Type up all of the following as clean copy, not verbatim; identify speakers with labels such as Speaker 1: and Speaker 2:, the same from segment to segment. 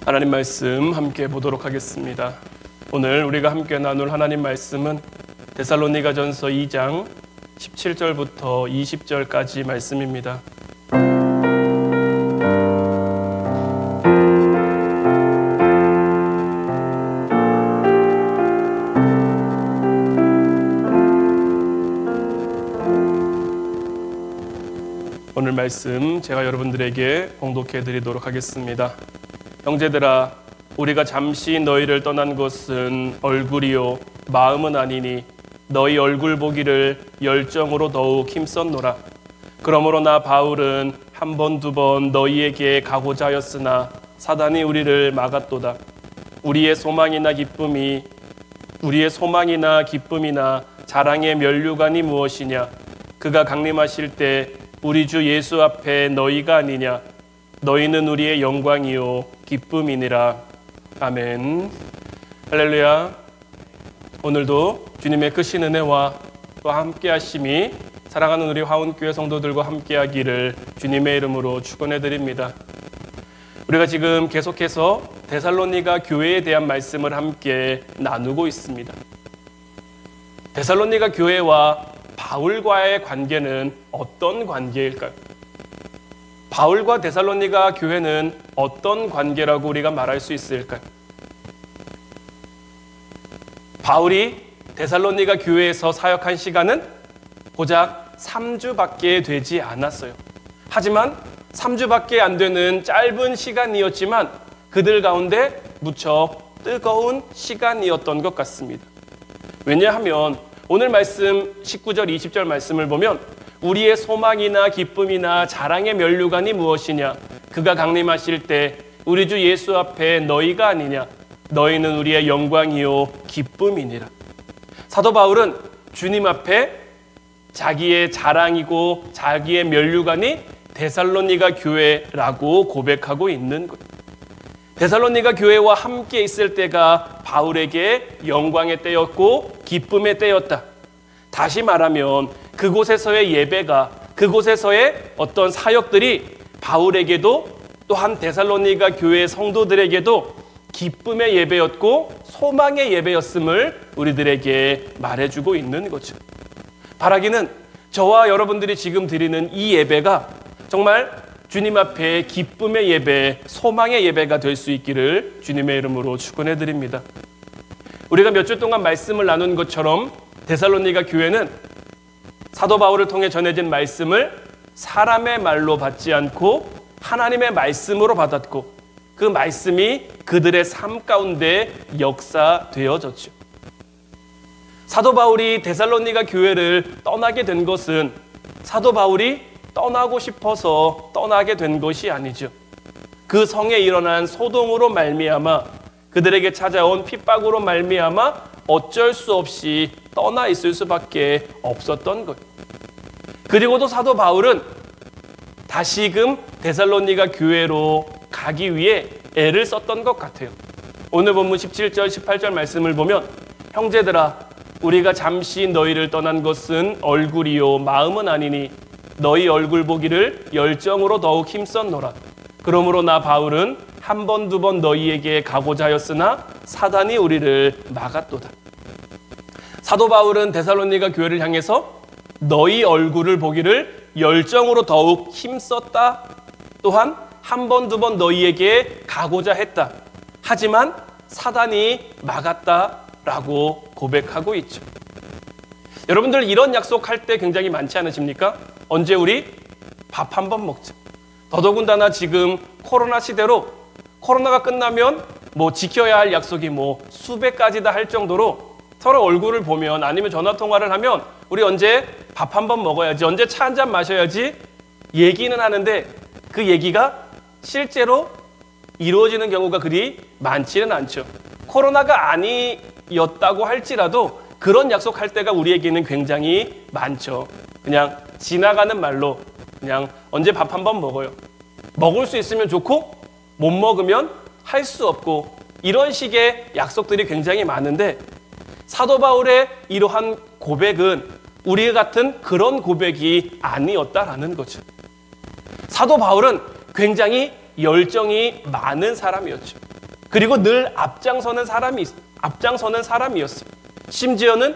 Speaker 1: 하나님 말씀 함께 보도록 하겠습니다. 오늘 우리가 함께 나눌 하나님 말씀은 데살로니가전서 2장 17절부터 20절까지 말씀입니다. 오늘 말씀 제가 여러분들에게 봉독해 드리도록 하겠습니다. 형제들아, 우리가 잠시 너희를 떠난 것은 얼굴이요 마음은 아니니 너희 얼굴 보기를 열정으로 더욱 힘썼노라. 그러므로 나 바울은 한 번 두 번 너희에게 가고자 하였으나 사단이 우리를 막았도다. 우리의 소망이나 기쁨이나 자랑의 면류관이 무엇이냐? 그가 강림하실 때 우리 주 예수 앞에 너희가 아니냐? 너희는 우리의 영광이요 기쁨이니라. 아멘. 할렐루야. 오늘도 주님의 크신 은혜와 또 함께 하심이 사랑하는 우리 화운교회 성도들과 함께 하기를 주님의 이름으로 축원해 드립니다. 우리가 지금 계속해서 데살로니가 교회에 대한 말씀을 함께 나누고 있습니다. 데살로니가 교회와 바울과의 관계는 어떤 관계일까요? 바울과 데살로니가 교회는 어떤 관계라고 우리가 말할 수 있을까요? 바울이 데살로니가 교회에서 사역한 시간은 고작 3주밖에 되지 않았어요. 하지만 3주밖에 안 되는 짧은 시간이었지만 그들 가운데 무척 뜨거운 시간이었던 것 같습니다. 왜냐하면 오늘 말씀 19절 20절 말씀을 보면 우리의 소망이나 기쁨이나 자랑의 면류관이 무엇이냐? 그가 강림하실 때 우리 주 예수 앞에 너희가 아니냐? 너희는 우리의 영광이요 기쁨이니라. 사도 바울은 주님 앞에 자기의 자랑이고 자기의 면류관이 데살로니가 교회라고 고백하고 있는 거예요. 데살로니가 교회와 함께 있을 때가 바울에게 영광의 때였고 기쁨의 때였다. 다시 말하면 그곳에서의 예배가, 그곳에서의 어떤 사역들이 바울에게도 또한 데살로니가 교회 성도들에게도 기쁨의 예배였고 소망의 예배였음을 우리들에게 말해주고 있는 거죠. 바라기는 저와 여러분들이 지금 드리는 이 예배가 정말 주님 앞에 기쁨의 예배, 소망의 예배가 될 수 있기를 주님의 이름으로 축원해 드립니다. 우리가 몇 주 동안 말씀을 나눈 것처럼 데살로니가 교회는 사도 바울을 통해 전해진 말씀을 사람의 말로 받지 않고 하나님의 말씀으로 받았고 그 말씀이 그들의 삶 가운데 역사되어졌죠. 사도 바울이 데살로니가 교회를 떠나게 된 것은 사도 바울이 떠나고 싶어서 떠나게 된 것이 아니죠. 그 성에 일어난 소동으로 말미암아 그들에게 찾아온 핍박으로 말미암아 어쩔 수 없이 떠나 있을 수밖에 없었던 것. 그리고도 사도 바울은 다시금 데살로니가 교회로 가기 위해 애를 썼던 것 같아요. 오늘 본문 17절 18절 말씀을 보면 형제들아, 우리가 잠시 너희를 떠난 것은 얼굴이요 마음은 아니니 너희 얼굴 보기를 열정으로 더욱 힘썼노라. 그러므로 나 바울은 한 번 두 번 너희에게 가고자 하였으나 사단이 우리를 막았도다. 사도 바울은 데살로니가 교회를 향해서 너희 얼굴을 보기를 열정으로 더욱 힘썼다. 또한 한 번 두 번 너희에게 가고자 했다. 하지만 사단이 막았다라고 고백하고 있죠. 여러분들 이런 약속할 때 굉장히 많지 않으십니까? 언제 우리 밥 한 번 먹자. 더더군다나 지금 코로나 시대로 코로나가 끝나면 지켜야 할 약속이 수백 가지다 할 정도로 서로 얼굴을 보면 아니면 전화 통화를 하면 우리 언제 밥 한 번 먹어야지, 언제 차 한 잔 마셔야지 얘기는 하는데 그 얘기가 실제로 이루어지는 경우가 그리 많지는 않죠. 코로나가 아니었다고 할지라도 그런 약속할 때가 우리에게는 굉장히 많죠. 그냥 지나가는 말로 그냥 언제 밥 한 번 먹어요. 먹을 수 있으면 좋고 못 먹으면 할 수 없고 이런 식의 약속들이 굉장히 많은데 사도 바울의 이러한 고백은 우리 같은 그런 고백이 아니었다라는 거죠. 사도 바울은 굉장히 열정이 많은 사람이었죠. 그리고 늘 앞장서는 사람이었어요. 심지어는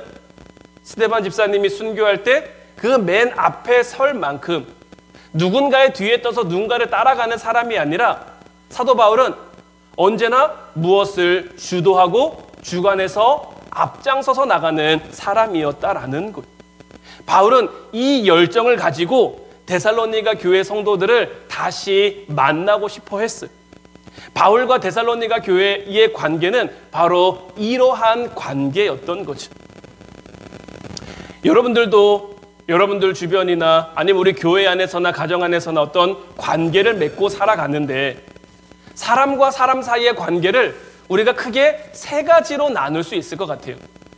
Speaker 1: 스데반 집사님이 순교할 때 그 맨 앞에 설 만큼 누군가의 뒤에 떠서 누군가를 따라가는 사람이 아니라 사도 바울은 언제나 무엇을 주도하고 주관해서 앞장서서 나가는 사람이었다라는 것. 바울은 이 열정을 가지고 데살로니가 교회 성도들을 다시 만나고 싶어 했어요. 바울과 데살로니가 교회의 관계는 바로 이러한 관계였던 거죠. 여러분들도 여러분들 주변이나 아니면 우리 교회 안에서나 가정 안에서나 어떤 관계를 맺고 살아가는데 사람과 사람 사이의 관계를 우리가 크게 세 가지로 나눌 수 있을 것 같아요.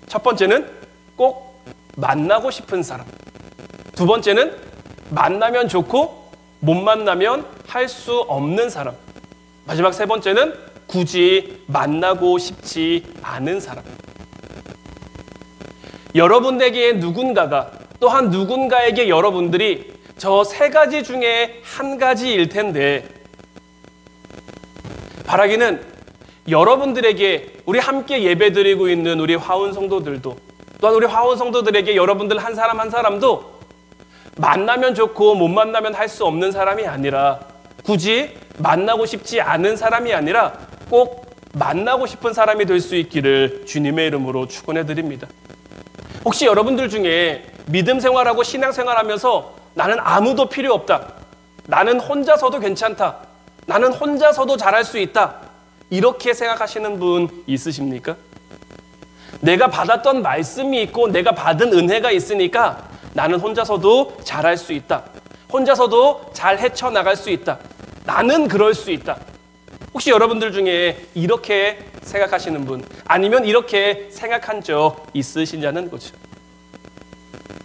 Speaker 1: 첫 번째는 꼭 만나고 싶은 사람. 두 번째는 만나면 좋고 못 만나면 할 수 없는 사람. 마지막 세 번째는 굳이 만나고 싶지 않은 사람. 여러분에게 누군가가 또한 누군가에게 여러분들이 저 세 가지 중에 한 가지일 텐데 바라기는 여러분들에게 우리 함께 예배드리고 있는 우리 화운 성도들도 또한 우리 화운 성도들에게 여러분들 한 사람 한 사람도 만나면 좋고 못 만나면 할 수 없는 사람이 아니라 굳이 만나고 싶지 않은 사람이 아니라 꼭 만나고 싶은 사람이 될 수 있기를 주님의 이름으로 축원해 드립니다. 혹시 여러분들 중에 믿음 생활하고 신앙 생활하면서 나는 아무도 필요 없다. 나는 혼자서도 괜찮다. 나는 혼자서도 잘할 수 있다. 이렇게 생각하시는 분 있으십니까? 내가 받았던 말씀이 있고 내가 받은 은혜가 있으니까 나는 혼자서도 잘할 수 있다. 혼자서도 잘 헤쳐나갈 수 있다. 나는 그럴 수 있다. 혹시 여러분들 중에 이렇게 생각하시는 분 아니면 이렇게 생각한 적 있으시냐는 거죠.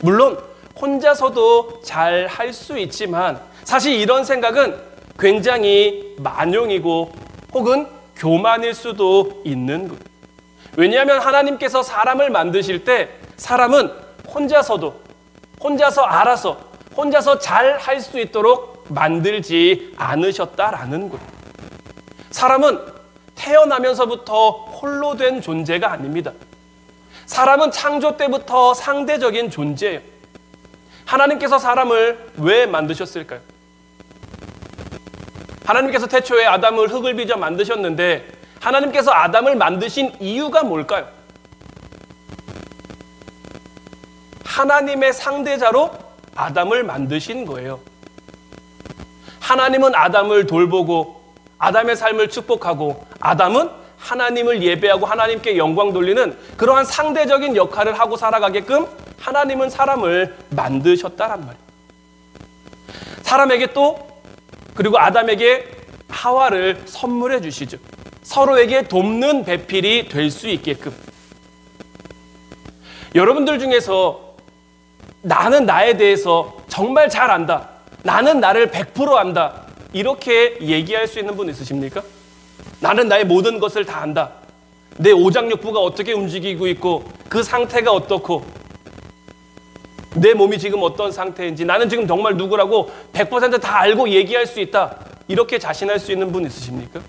Speaker 1: 물론 혼자서도 잘 할 수 있지만 사실 이런 생각은 굉장히 만용이고 혹은 교만일 수도 있는 것. 왜냐하면 하나님께서 사람을 만드실 때 사람은 혼자서 알아서 혼자서 잘 할 수 있도록 만들지 않으셨다라는 것. 사람은 태어나면서부터 홀로 된 존재가 아닙니다. 사람은 창조 때부터 상대적인 존재예요. 하나님께서 사람을 왜 만드셨을까요? 하나님께서 태초에 아담을 흙을 빚어 만드셨는데 하나님께서 아담을 만드신 이유가 뭘까요? 하나님의 상대자로 아담을 만드신 거예요. 하나님은 아담을 돌보고 아담의 삶을 축복하고 아담은 하나님을 예배하고 하나님께 영광 돌리는 그러한 상대적인 역할을 하고 살아가게끔 하나님은 사람을 만드셨다란 말이에요. 사람에게 또 그리고 아담에게 하와를 선물해 주시죠. 서로에게 돕는 배필이 될 수 있게끔. 여러분들 중에서 나는 나에 대해서 정말 잘 안다. 나는 나를 100% 안다. 이렇게 얘기할 수 있는 분 있으십니까? 나는 나의 모든 것을 다 안다. 내 오장육부가 어떻게 움직이고 있고 그 상태가 어떻고 내 몸이 지금 어떤 상태인지 나는 지금 정말 누구라고 100% 다 알고 얘기할 수 있다. 이렇게 자신할 수 있는 분 있으십니까?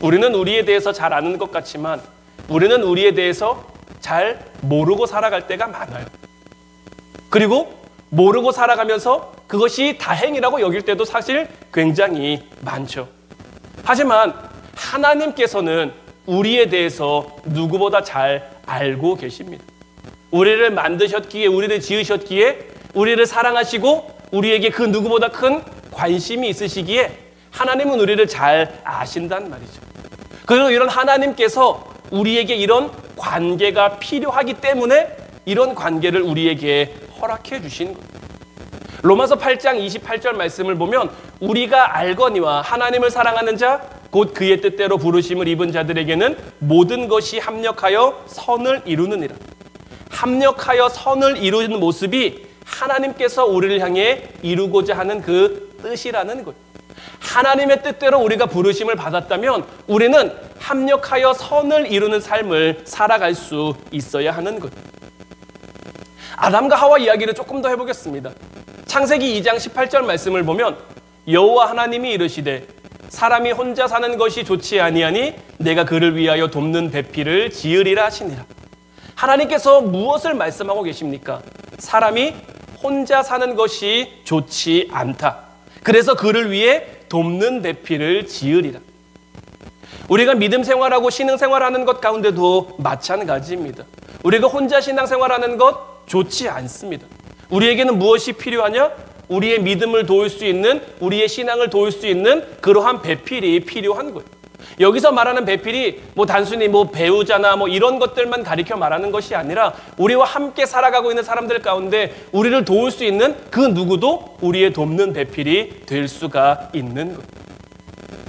Speaker 1: 우리는 우리에 대해서 잘 아는 것 같지만 우리는 우리에 대해서 잘 모르고 살아갈 때가 많아요. 그리고 모르고 살아가면서 그것이 다행이라고 여길 때도 사실 굉장히 많죠. 하지만 하나님께서는 우리에 대해서 누구보다 잘 알고 계십니다. 우리를 만드셨기에 우리를 지으셨기에 우리를 사랑하시고 우리에게 그 누구보다 큰 관심이 있으시기에 하나님은 우리를 잘 아신단 말이죠. 그리고 이런 하나님께서 우리에게 이런 관계가 필요하기 때문에 이런 관계를 우리에게 허락해 주신 거예요. 로마서 8장 28절 말씀을 보면 우리가 알거니와 하나님을 사랑하는 자 곧 그의 뜻대로 부르심을 입은 자들에게는 모든 것이 합력하여 선을 이루느니라. 합력하여 선을 이루는 모습이 하나님께서 우리를 향해 이루고자 하는 그 뜻이라는 것. 하나님의 뜻대로 우리가 부르심을 받았다면 우리는 합력하여 선을 이루는 삶을 살아갈 수 있어야 하는 것. 아담과 하와 이야기를 조금 더 해보겠습니다. 창세기 2장 18절 말씀을 보면 여호와 하나님이 이르시되 사람이 혼자 사는 것이 좋지 아니하니 내가 그를 위하여 돕는 배필을 지으리라 하시니라. 하나님께서 무엇을 말씀하고 계십니까? 사람이 혼자 사는 것이 좋지 않다. 그래서 그를 위해 돕는 배필을 지으리라. 우리가 믿음 생활하고 신앙 생활하는 것 가운데도 마찬가지입니다. 우리가 혼자 신앙 생활하는 것 좋지 않습니다. 우리에게는 무엇이 필요하냐? 우리의 믿음을 도울 수 있는, 우리의 신앙을 도울 수 있는 그러한 배필이 필요한 거예요. 여기서 말하는 배필이 단순히 배우자나 이런 것들만 가리켜 말하는 것이 아니라 우리와 함께 살아가고 있는 사람들 가운데 우리를 도울 수 있는 그 누구도 우리의 돕는 배필이 될 수가 있는 거예요.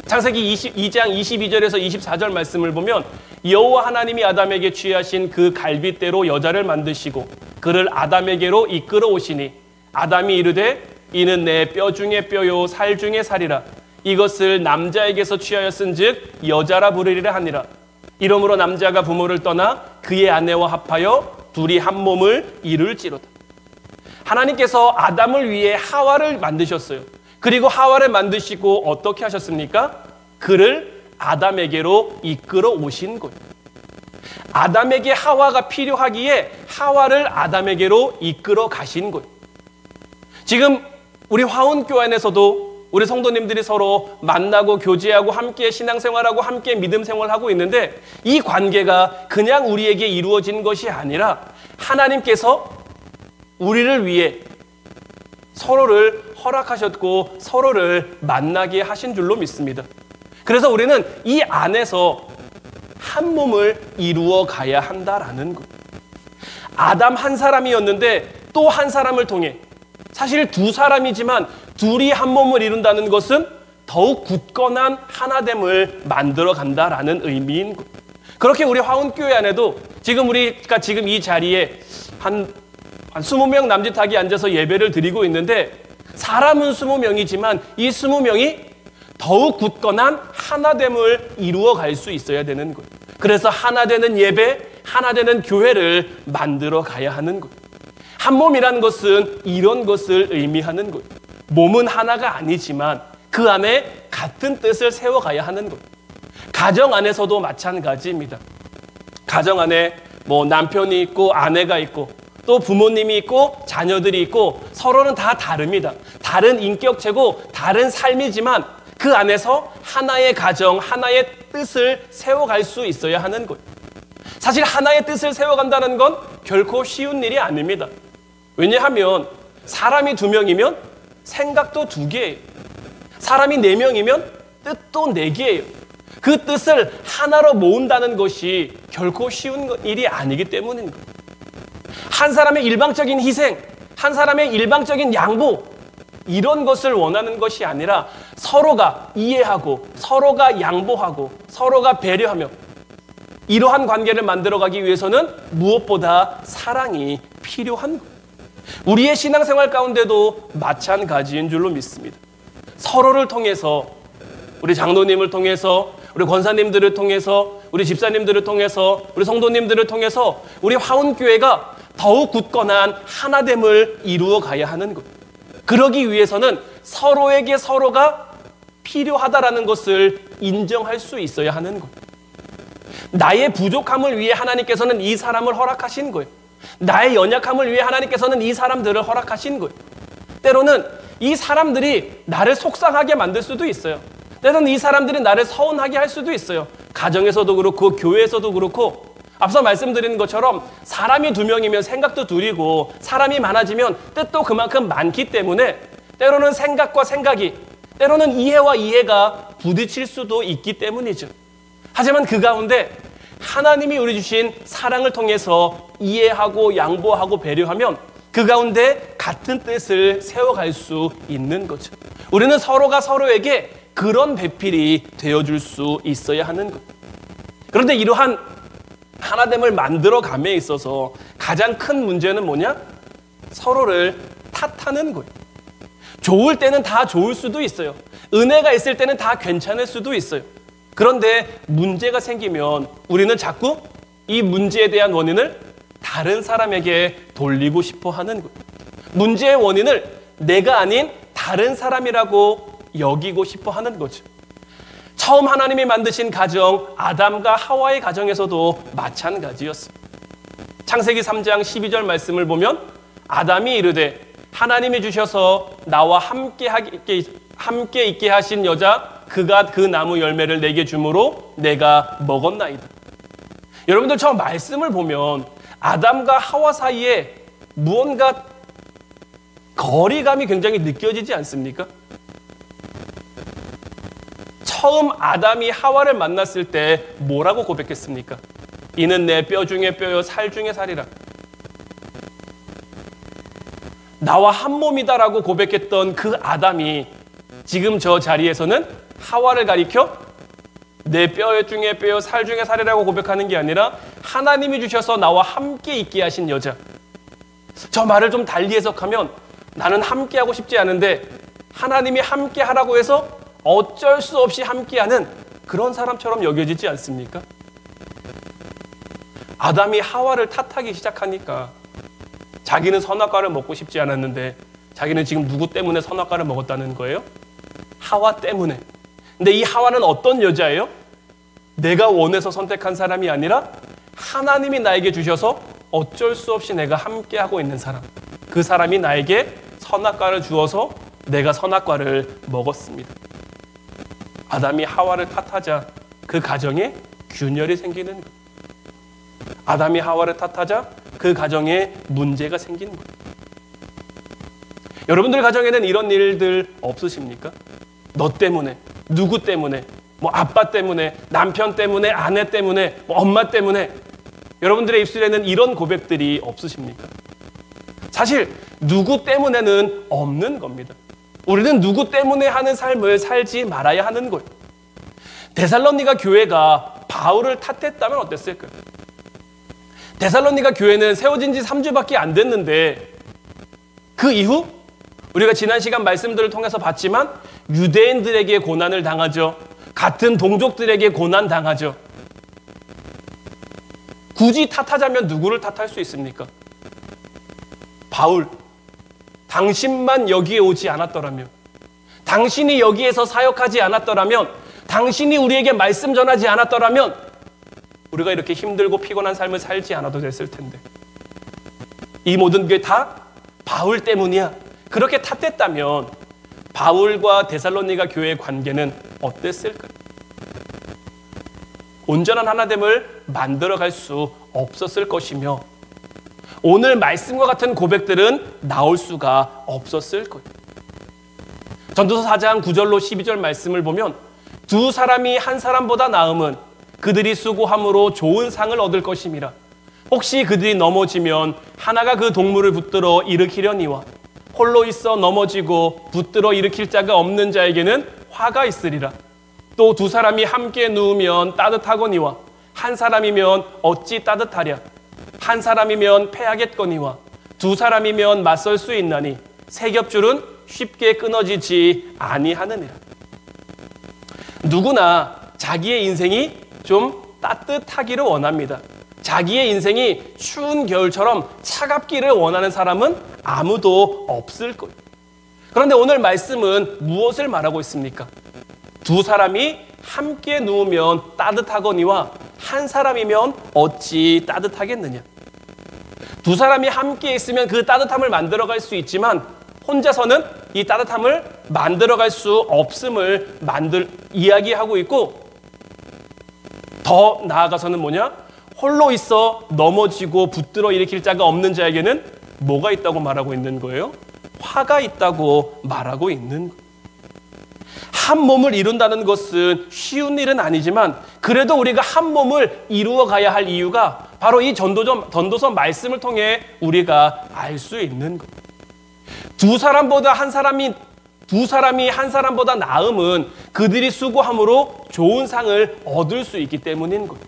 Speaker 1: 창세기 22장 22절에서 24절 말씀을 보면 여호와 하나님이 아담에게 취하신 그 갈빗대로 여자를 만드시고 그를 아담에게로 이끌어 오시니 아담이 이르되 이는 내 뼈 중에 뼈요 살 중에 살이라. 이것을 남자에게서 취하였은즉 여자라 부르리라 하니라. 이러므로 남자가 부모를 떠나 그의 아내와 합하여 둘이 한 몸을 이룰지로다. 하나님께서 아담을 위해 하와를 만드셨어요. 그리고 하와를 만드시고 어떻게 하셨습니까? 그를 아담에게로 이끌어 오신 거예요. 아담에게 하와가 필요하기에 하와를 아담에게로 이끌어 가신 거예요. 지금 우리 화운교회 안에서도 우리 성도님들이 서로 만나고 교제하고 함께 신앙생활하고 함께 믿음생활하고 있는데 이 관계가 그냥 우리에게 이루어진 것이 아니라 하나님께서 우리를 위해 서로를 허락하셨고 서로를 만나게 하신 줄로 믿습니다. 그래서 우리는 이 안에서 한 몸을 이루어 가야 한다라는 것. 아담 한 사람이었는데 또 한 사람을 통해 사실 두 사람이지만 둘이 한 몸을 이룬다는 것은 더욱 굳건한 하나됨을 만들어 간다라는 의미인 것. 그렇게 우리 화운교회 안에도 우리가 지금 이 자리에 한 20명 남짓하게 앉아서 예배를 드리고 있는데 사람은 20명이지만 이 20명이 더욱 굳건한 하나됨을 이루어 갈 수 있어야 되는 거예요. 그래서 하나 되는 예배, 하나 되는 교회를 만들어 가야 하는 거예요. 한 몸이라는 것은 이런 것을 의미하는 거예요. 몸은 하나가 아니지만 그 안에 같은 뜻을 세워가야 하는 거예요. 가정 안에서도 마찬가지입니다. 가정 안에 남편이 있고 아내가 있고 또 부모님이 있고 자녀들이 있고 서로는 다 다릅니다. 다른 인격체고 다른 삶이지만 그 안에서 하나의 가정, 하나의 뜻을 세워갈 수 있어야 하는 거예요. 사실 하나의 뜻을 세워간다는 건 결코 쉬운 일이 아닙니다. 왜냐하면 사람이 2명이면 생각도 2개예요. 사람이 4명이면 뜻도 4개예요. 그 뜻을 하나로 모은다는 것이 결코 쉬운 일이 아니기 때문입니다. 한 사람의 일방적인 희생, 한 사람의 일방적인 양보, 이런 것을 원하는 것이 아니라 서로가 이해하고 서로가 양보하고 서로가 배려하며 이러한 관계를 만들어가기 위해서는 무엇보다 사랑이 필요한 것. 우리의 신앙생활 가운데도 마찬가지인 줄로 믿습니다. 서로를 통해서 우리 장로님을 통해서 우리 권사님들을 통해서 우리 집사님들을 통해서 우리 성도님들을 통해서 우리 화운교회가 더욱 굳건한 하나됨을 이루어 가야 하는 것. 그러기 위해서는 서로에게 서로가 필요하다라는 것을 인정할 수 있어야 하는 것. 나의 부족함을 위해 하나님께서는 이 사람을 허락하신 거예요. 나의 연약함을 위해 하나님께서는 이 사람들을 허락하신 거예요. 때로는 이 사람들이 나를 속상하게 만들 수도 있어요. 때로는 이 사람들이 나를 서운하게 할 수도 있어요. 가정에서도 그렇고 교회에서도 그렇고 앞서 말씀드린 것처럼 사람이 2명이면 생각도 2이고 사람이 많아지면 뜻도 그만큼 많기 때문에 때로는 생각과 생각이 때로는 이해와 이해가 부딪힐 수도 있기 때문이죠. 하지만 그 가운데 하나님이 우리 주신 사랑을 통해서 이해하고 양보하고 배려하면 그 가운데 같은 뜻을 세워갈 수 있는 거죠. 우리는 서로가 서로에게 그런 배필이 되어줄 수 있어야 하는 것. 그런데 이러한 하나됨을 만들어감에 있어서 가장 큰 문제는 뭐냐? 서로를 탓하는 거예요. 좋을 때는 다 좋을 수도 있어요. 은혜가 있을 때는 다 괜찮을 수도 있어요. 그런데 문제가 생기면 우리는 자꾸 이 문제에 대한 원인을 다른 사람에게 돌리고 싶어 하는 거예요. 문제의 원인을 내가 아닌 다른 사람이라고 여기고 싶어 하는 거죠. 처음 하나님이 만드신 가정, 아담과 하와의 가정에서도 마찬가지였습니다. 창세기 3장 12절 말씀을 보면 아담이 이르되 하나님이 주셔서 나와 함께 있게 하신 여자 그가 그 나무 열매를 내게 주므로 내가 먹었나이다. 여러분들 처음 말씀을 보면 아담과 하와 사이에 무언가 거리감이 굉장히 느껴지지 않습니까? 처음 아담이 하와를 만났을 때 뭐라고 고백했습니까? 이는 내 뼈 중에 뼈요 살 중에 살이라. 나와 한 몸이다라고 고백했던 그 아담이 지금 저 자리에서는 하와를 가리켜 내 뼈 중에 뼈요 살 중에 살이라고 고백하는 게 아니라 하나님이 주셔서 나와 함께 있게 하신 여자. 저 말을 좀 달리 해석하면 나는 함께 하고 싶지 않은데 하나님이 함께 하라고 해서 어쩔 수 없이 함께하는 그런 사람처럼 여겨지지 않습니까? 아담이 하와를 탓하기 시작하니까 자기는 선악과를 먹고 싶지 않았는데 자기는 지금 누구 때문에 선악과를 먹었다는 거예요? 하와 때문에. 근데 이 하와는 어떤 여자예요? 내가 원해서 선택한 사람이 아니라 하나님이 나에게 주셔서 어쩔 수 없이 내가 함께하고 있는 사람. 그 사람이 나에게 선악과를 주어서 내가 선악과를 먹었습니다. 아담이 하와를 탓하자 그 가정에 균열이 생기는 것. 아담이 하와를 탓하자 그 가정에 문제가 생기는 것. 여러분들 가정에는 이런 일들 없으십니까? 너 때문에, 누구 때문에, 뭐 아빠 때문에, 남편 때문에, 아내 때문에, 뭐 엄마 때문에 여러분들의 입술에는 이런 고백들이 없으십니까? 사실 누구 때문에는 없는 겁니다. 우리는 누구 때문에 하는 삶을 살지 말아야 하는 거예요. 데살로니가 교회가 바울을 탓했다면 어땠을까요? 데살로니가 교회는 세워진 지 3주밖에 안 됐는데 그 이후 우리가 지난 시간 말씀들을 통해서 봤지만 유대인들에게 고난을 당하죠. 같은 동족들에게 고난 당하죠. 굳이 탓하자면 누구를 탓할 수 있습니까? 바울, 당신만 여기에 오지 않았더라면, 당신이 여기에서 사역하지 않았더라면, 당신이 우리에게 말씀 전하지 않았더라면 우리가 이렇게 힘들고 피곤한 삶을 살지 않아도 됐을 텐데 이 모든 게 다 바울 때문이야. 그렇게 탓했다면 바울과 데살로니가 교회의 관계는 어땠을까요? 온전한 하나됨을 만들어갈 수 없었을 것이며 오늘 말씀과 같은 고백들은 나올 수가 없었을 거예요. 전도서 4장 9절로 12절 말씀을 보면 두 사람이 한 사람보다 나음은 그들이 수고함으로 좋은 상을 얻을 것임이라. 혹시 그들이 넘어지면 하나가 그 동물을 붙들어 일으키려니와 홀로 있어 넘어지고 붙들어 일으킬 자가 없는 자에게는 화가 있으리라. 또 두 사람이 함께 누우면 따뜻하거니와 한 사람이면 어찌 따뜻하랴. 한 사람이면 패하겠거니와 두 사람이면 맞설 수 있나니 세 겹줄은 쉽게 끊어지지 아니하느니라. 누구나 자기의 인생이 좀 따뜻하기를 원합니다. 자기의 인생이 추운 겨울처럼 차갑기를 원하는 사람은 아무도 없을 거예요. 그런데 오늘 말씀은 무엇을 말하고 있습니까? 두 사람이 함께 누우면 따뜻하거니와 한 사람이면 어찌 따뜻하겠느냐. 두 사람이 함께 있으면 그 따뜻함을 만들어갈 수 있지만 혼자서는 이 따뜻함을 만들어갈 수 없음을 이야기하고 있고 더 나아가서는 뭐냐? 홀로 있어 넘어지고 붙들어 일으킬 자가 없는 자에게는 뭐가 있다고 말하고 있는 거예요? 화가 있다고 말하고 있는 거예요. 한 몸을 이룬다는 것은 쉬운 일은 아니지만 그래도 우리가 한 몸을 이루어 가야 할 이유가 바로 이 전도서 말씀을 통해 우리가 알 수 있는 거예요. 두 사람이 한 사람보다 나음은 그들이 수고함으로 좋은 상을 얻을 수 있기 때문인 거예요.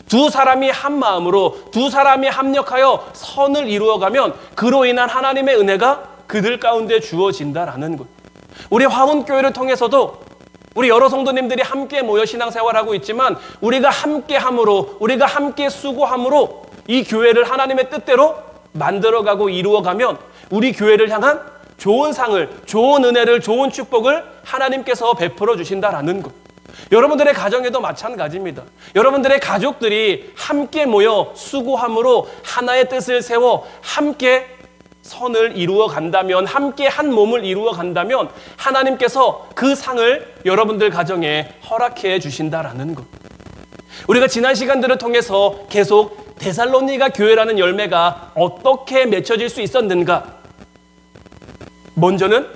Speaker 1: 두 사람이 한 마음으로 두 사람이 합력하여 선을 이루어가면 그로 인한 하나님의 은혜가 그들 가운데 주어진다라는 거예요. 우리 화문교회를 통해서도 우리 여러 성도님들이 함께 모여 신앙생활하고 있지만 우리가 함께함으로 우리가 함께 수고함으로 이 교회를 하나님의 뜻대로 만들어가고 이루어가면 우리 교회를 향한 좋은 상을, 좋은 은혜를, 좋은 축복을 하나님께서 베풀어 주신다라는 것. 여러분들의 가정에도 마찬가지입니다. 여러분들의 가족들이 함께 모여 수고함으로 하나의 뜻을 세워 함께 선을 이루어 간다면, 함께 한 몸을 이루어 간다면 하나님께서 그 상을 여러분들 가정에 허락해 주신다라는 것. 우리가 지난 시간들을 통해서 계속 데살로니가 교회라는 열매가 어떻게 맺혀질 수 있었는가? 먼저는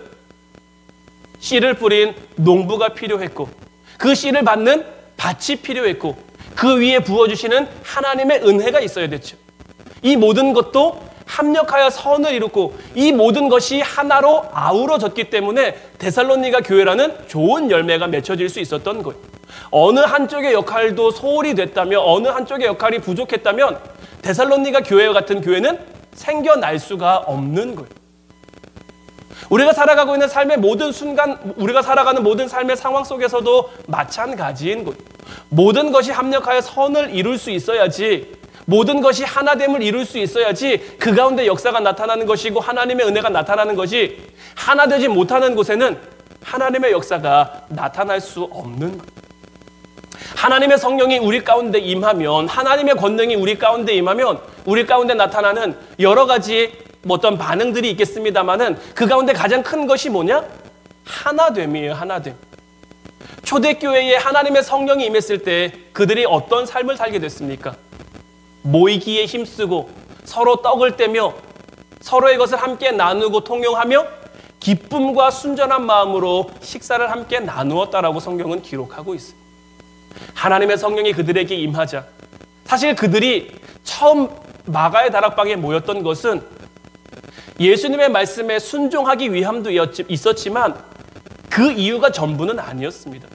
Speaker 1: 씨를 뿌린 농부가 필요했고, 그 씨를 받는 밭이 필요했고, 그 위에 부어주시는 하나님의 은혜가 있어야 됐죠. 이 모든 것도 합력하여 선을 이루고 이 모든 것이 하나로 아우러졌기 때문에 데살로니가 교회라는 좋은 열매가 맺혀질 수 있었던 거예요. 어느 한쪽의 역할도 소홀히 됐다면, 어느 한쪽의 역할이 부족했다면 데살로니가 교회와 같은 교회는 생겨날 수가 없는 거예요. 우리가 살아가고 있는 삶의 모든 순간, 우리가 살아가는 모든 삶의 상황 속에서도 마찬가지인 거예요. 모든 것이 합력하여 선을 이룰 수 있어야지, 모든 것이 하나됨을 이룰 수 있어야지 그 가운데 역사가 나타나는 것이고 하나님의 은혜가 나타나는 것이, 하나되지 못하는 곳에는 하나님의 역사가 나타날 수 없는 거예요. 하나님의 성령이 우리 가운데 임하면, 하나님의 권능이 우리 가운데 임하면 우리 가운데 나타나는 여러 가지 어떤 반응들이 있겠습니다만은 그 가운데 가장 큰 것이 뭐냐? 하나됨이에요. 하나됨. 초대교회에 하나님의 성령이 임했을 때 그들이 어떤 삶을 살게 됐습니까? 모이기에 힘쓰고 서로 떡을 떼며 서로의 것을 함께 나누고 통용하며 기쁨과 순전한 마음으로 식사를 함께 나누었다라고 성경은 기록하고 있습니다. 하나님의 성령이 그들에게 임하자, 사실 그들이 처음 마가의 다락방에 모였던 것은 예수님의 말씀에 순종하기 위함도 있었지만 그 이유가 전부는 아니었습니다.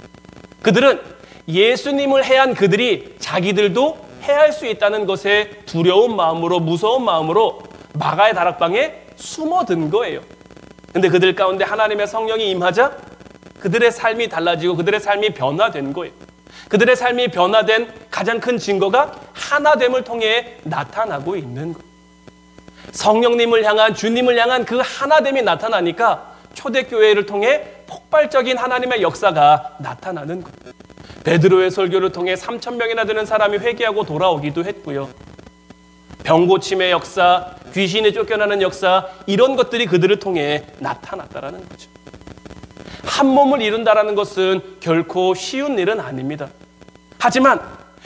Speaker 1: 그들은 예수님을 해한 그들이 자기들도 해할 수 있다는 것에 두려운 마음으로, 무서운 마음으로 마가의 다락방에 숨어든 거예요. 근데 그들 가운데 하나님의 성령이 임하자 그들의 삶이 달라지고 그들의 삶이 변화된 거예요. 그들의 삶이 변화된 가장 큰 증거가 하나됨을 통해 나타나고 있는 거예요. 성령님을 향한, 주님을 향한 그 하나됨이 나타나니까 초대교회를 통해 폭발적인 하나님의 역사가 나타나는 거예요. 베드로의 설교를 통해 3,000명이나 되는 사람이 회개하고 돌아오기도 했고요. 병고침의 역사, 귀신이 쫓겨나는 역사, 이런 것들이 그들을 통해 나타났다라는 거죠. 한 몸을 이룬다라는 것은 결코 쉬운 일은 아닙니다. 하지만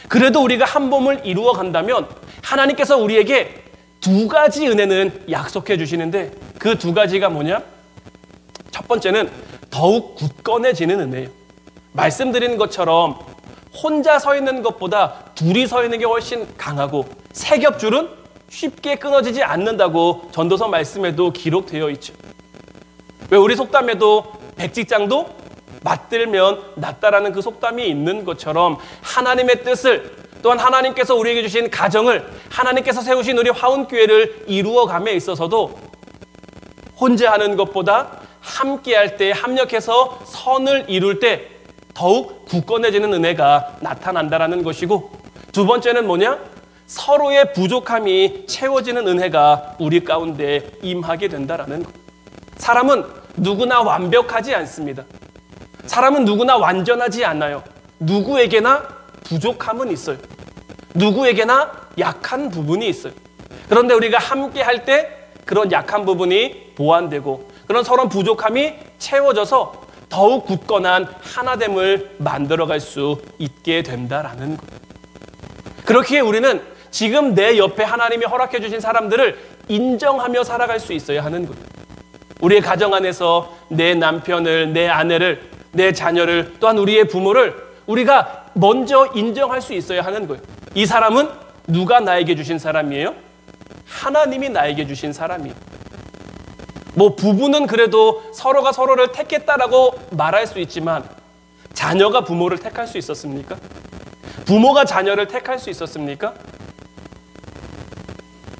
Speaker 1: 그래도 우리가 한 몸을 이루어 간다면 하나님께서 우리에게 두 가지 은혜는 약속해 주시는데 그 두 가지가 뭐냐? 첫 번째는 더욱 굳건해지는 은혜예요. 말씀드리는 것처럼 혼자 서 있는 것보다 둘이 서 있는 게 훨씬 강하고 세겹줄은 쉽게 끊어지지 않는다고 전도서 말씀에도 기록되어 있죠. 왜 우리 속담에도 백직장도 맞들면 낫다라는 그 속담이 있는 것처럼 하나님의 뜻을, 또한 하나님께서 우리에게 주신 가정을, 하나님께서 세우신 우리 화운교회를 이루어감에 있어서도 혼자 하는 것보다 함께할 때, 합력해서 선을 이룰 때 더욱 굳건해지는 은혜가 나타난다라는 것이고, 두 번째는 뭐냐? 서로의 부족함이 채워지는 은혜가 우리 가운데 임하게 된다라는 것. 사람은 누구나 완벽하지 않습니다. 사람은 누구나 완전하지 않아요. 누구에게나 부족함은 있어요. 누구에게나 약한 부분이 있어요. 그런데 우리가 함께 할 때 그런 약한 부분이 보완되고 그런 서로 부족함이 채워져서 더욱 굳건한 하나됨을 만들어갈 수 있게 된다라는 것. 그렇기에 우리는 지금 내 옆에 하나님이 허락해 주신 사람들을 인정하며 살아갈 수 있어야 하는 거예요. 우리의 가정 안에서 내 남편을, 내 아내를, 내 자녀를, 또한 우리의 부모를 우리가 먼저 인정할 수 있어야 하는 거예요. 이 사람은 누가 나에게 주신 사람이에요? 하나님이 나에게 주신 사람이에요. 부부는 그래도 서로가 서로를 택했다라고 말할 수 있지만 자녀가 부모를 택할 수 있었습니까? 부모가 자녀를 택할 수 있었습니까?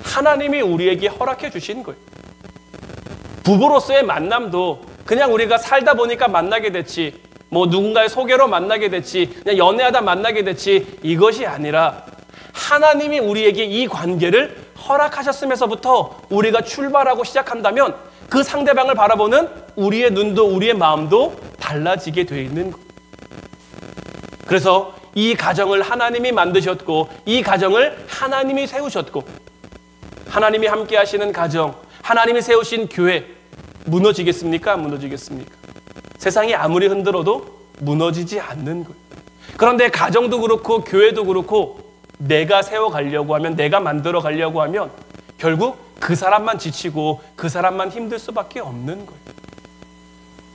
Speaker 1: 하나님이 우리에게 허락해 주신 거예요. 부부로서의 만남도 그냥 우리가 살다 보니까 만나게 됐지, 누군가의 소개로 만나게 됐지, 그냥 연애하다 만나게 됐지, 이것이 아니라 하나님이 우리에게 이 관계를 허락하셨으면서부터 우리가 출발하고 시작한다면 그 상대방을 바라보는 우리의 눈도 우리의 마음도 달라지게 되어 있는 것. 그래서 이 가정을 하나님이 만드셨고 이 가정을 하나님이 세우셨고 하나님이 함께 하시는 가정, 하나님이 세우신 교회 무너지겠습니까? 안 무너지겠습니까? 세상이 아무리 흔들어도 무너지지 않는 거예요. 그런데 가정도 그렇고 교회도 그렇고 내가 세워가려고 하면, 내가 만들어 가려고 하면 결국 그 사람만 지치고 그 사람만 힘들 수밖에 없는 거예요.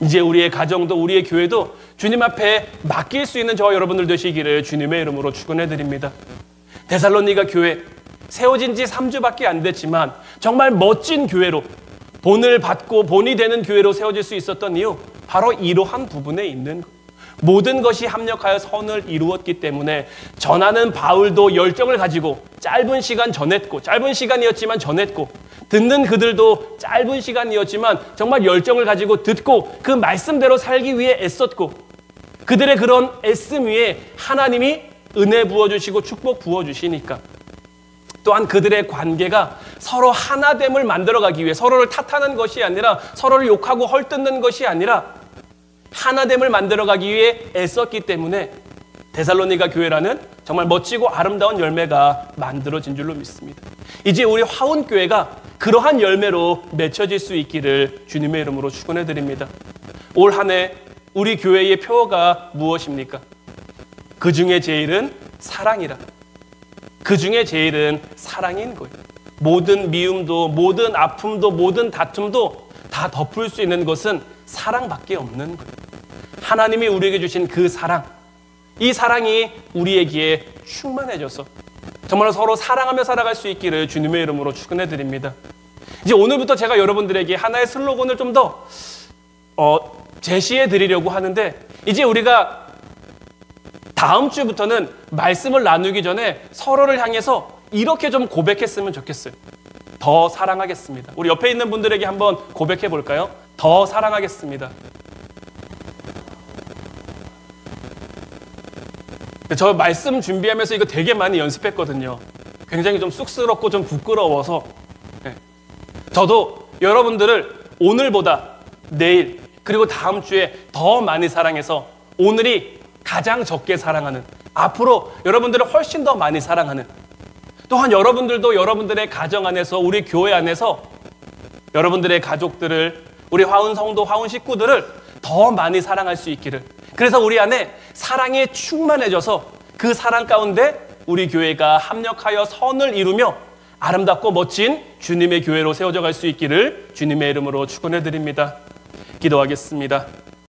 Speaker 1: 이제 우리의 가정도 우리의 교회도 주님 앞에 맡길 수 있는 저와 여러분들 되시기를 주님의 이름으로 축원해 드립니다. 데살로니가 교회 세워진 지 3주밖에 안 됐지만 정말 멋진 교회로, 본을 받고 본이 되는 교회로 세워질 수 있었던 이유, 바로 이러한 부분에 있는 거예요. 모든 것이 합력하여 선을 이루었기 때문에 전하는 바울도 열정을 가지고 짧은 시간 전했고, 짧은 시간이었지만 전했고, 듣는 그들도 짧은 시간이었지만 정말 열정을 가지고 듣고 그 말씀대로 살기 위해 애썼고, 그들의 그런 애씀 위에 하나님이 은혜 부어주시고 축복 부어주시니까, 또한 그들의 관계가 서로 하나됨을 만들어가기 위해, 서로를 탓하는 것이 아니라, 서로를 욕하고 헐뜯는 것이 아니라 하나됨을 만들어가기 위해 애썼기 때문에 데살로니가 교회라는 정말 멋지고 아름다운 열매가 만들어진 줄로 믿습니다. 이제 우리 화운교회가 그러한 열매로 맺혀질 수 있기를 주님의 이름으로 축원해 드립니다. 올 한 해 우리 교회의 표어가 무엇입니까? 그 중에 제일은 사랑이라. 그 중에 제일은 사랑인 거예요. 모든 미움도, 모든 아픔도, 모든 다툼도 다 덮을 수 있는 것은 사랑밖에 없는 거예요. 하나님이 우리에게 주신 그 사랑, 이 사랑이 우리에게 충만해져서 정말 서로 사랑하며 살아갈 수 있기를 주님의 이름으로 축원해 드립니다. 이제 오늘부터 제가 여러분들에게 하나의 슬로건을 좀 더 제시해 드리려고 하는데, 이제 우리가 다음 주부터는 말씀을 나누기 전에 서로를 향해서 이렇게 좀 고백했으면 좋겠어요. 더 사랑하겠습니다. 우리 옆에 있는 분들에게 한번 고백해 볼까요? 더 사랑하겠습니다. 저 말씀 준비하면서 이거 되게 많이 연습했거든요. 굉장히 좀 쑥스럽고 좀 부끄러워서. 저도 여러분들을 오늘보다 내일 그리고 다음 주에 더 많이 사랑해서 오늘이 가장 적게 사랑하는, 앞으로 여러분들을 훨씬 더 많이 사랑하는, 또한 여러분들도 여러분들의 가정 안에서, 우리 교회 안에서 여러분들의 가족들을, 우리 화운 성도, 화운 식구들을 더 많이 사랑할 수 있기를, 그래서 우리 안에 사랑이 충만해져서 그 사랑 가운데 우리 교회가 합력하여 선을 이루며 아름답고 멋진 주님의 교회로 세워져 갈 수 있기를 주님의 이름으로 축원해 드립니다. 기도하겠습니다.